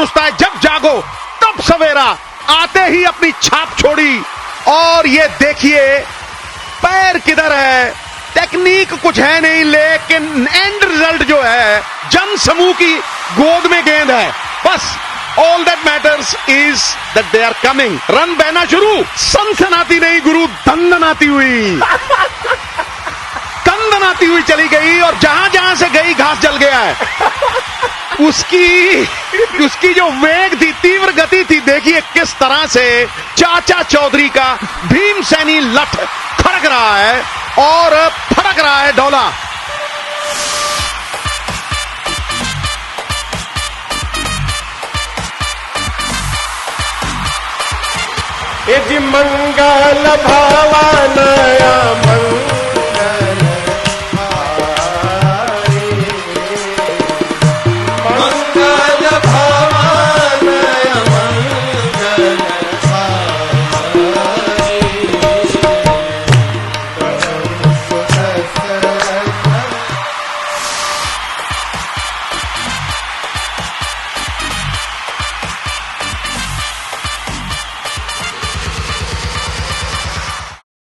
गूंजता है, जब जागो तब सवेरा, आते ही अपनी छाप छोड़ी। और ये देखिए पैर किधर है, टेक्निक कुछ है नहीं, लेकिन एंड रिजल्ट जो है जन समूह की गोद में गेंद है। बस all that matters is that they are coming. Run बहना शुरू, सनसनाती नहीं गुरु, दंदनाती हुई कंदनाती हुई चली गई, और जहां जहां से गई घास जल गया है। उसकी जो वेग थी, तीव्र गति थी, देखिए किस तरह से चाचा चौधरी का भीमसैनी लठ खड़क रहा है और फड़क रहा है ढोला। यदि मंगल भवन